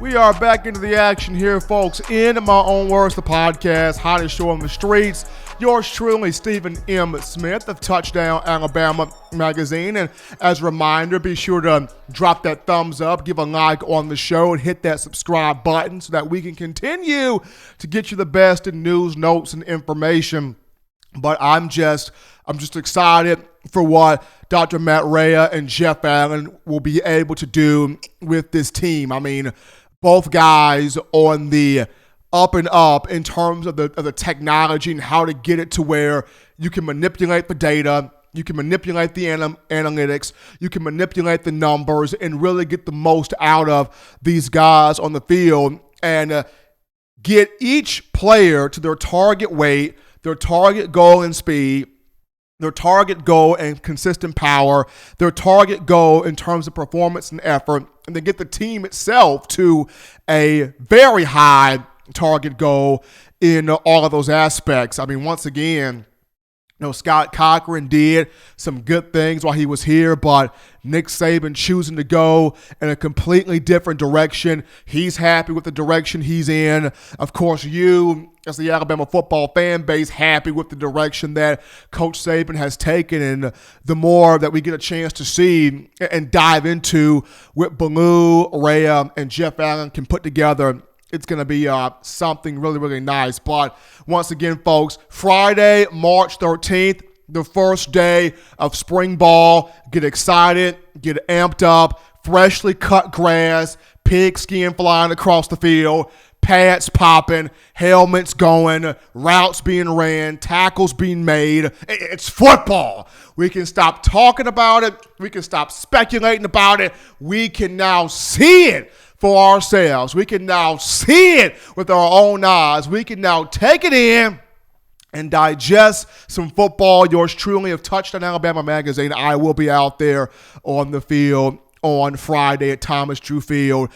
We are back into the action here, folks. In my own words, the podcast, hottest show on the streets. Yours truly, Stephen M. Smith of Touchdown Alabama Magazine. And as a reminder, be sure to drop that thumbs up, give a like on the show, and hit that subscribe button so that we can continue to get you the best in news, notes, and information. But I'm just excited for what Dr. Matt Rhea and Jeff Allen will be able to do with this team. I mean, both guys on the up and up in terms of the technology and how to get it to where you can manipulate the data, you can manipulate the analytics, you can manipulate the numbers, and really get the most out of these guys on the field and get each player to their target weight, their target goal and speed, their target goal and consistent power, their target goal in terms of performance and effort, and then get the team itself to a very high target goal in all of those aspects. I mean, once again, Scott Cochran did some good things while he was here, but Nick Saban choosing to go in a completely different direction. He's happy with the direction he's in. Of course, you, as the Alabama football fan base, happy with the direction that Coach Saban has taken. And the more that we get a chance to see and dive into what Ballou, Rhea, and Jeff Allen can put together, it's going to be something really, really nice. But once again, folks, Friday, March 13th, the first day of spring ball. Get excited, get amped up, freshly cut grass, pigskin flying across the field, pads popping, helmets going, routes being ran, tackles being made. It's football. We can stop talking about it. We can stop speculating about it. We can now see it for ourselves. We can now see it with our own eyes. We can now take it in and digest some football. Yours truly of Touchdown Alabama Magazine. I will be out there on the field on Friday at Thomas Drew Field,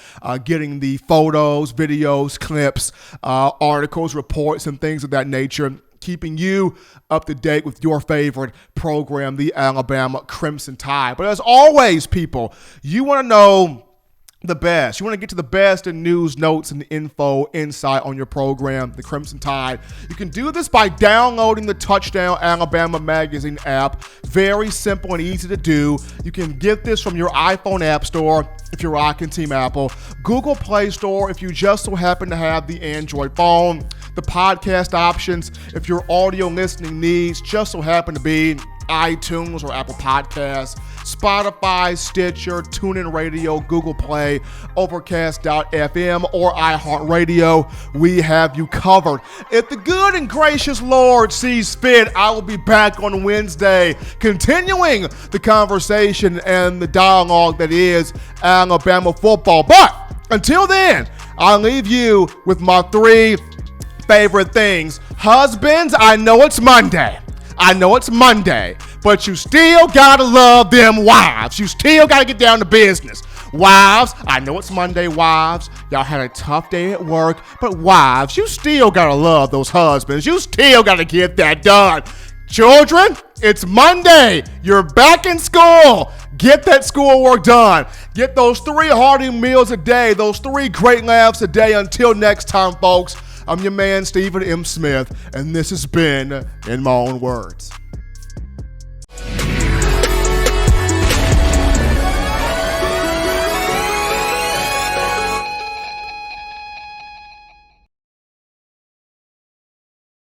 getting the photos, videos, clips, articles, reports, and things of that nature, keeping you up to date with your favorite program, the Alabama Crimson Tide. But as always, people, you want to know the best. You want to get to the best in news, notes, and info, insight on your program, the Crimson Tide. You can do this by downloading the Touchdown Alabama Magazine app. Very simple and easy to do. You can get this from your iPhone App Store if you're rocking Team Apple, Google Play Store if you just so happen to have the Android phone, the podcast options if your audio listening needs just so happen to be iTunes or Apple Podcasts, Spotify, Stitcher, TuneIn Radio, Google Play, Overcast.fm, or iHeartRadio. We have you covered. If the good and gracious Lord sees fit, I will be back on Wednesday, continuing the conversation and the dialogue that is Alabama football. But until then, I'll leave you with my 3 favorite things. Husbands, I know it's Monday. But you still gotta love them wives. You still gotta get down to business. Wives, I know it's Monday, wives. Y'all had a tough day at work, but wives, you still gotta love those husbands. You still gotta get that done. Children, it's Monday. You're back in school. Get that schoolwork done. Get those 3 hearty meals a day, those 3 great laughs a day. Until next time, folks, I'm your man, Stephen M. Smith, and this has been In My Own Words.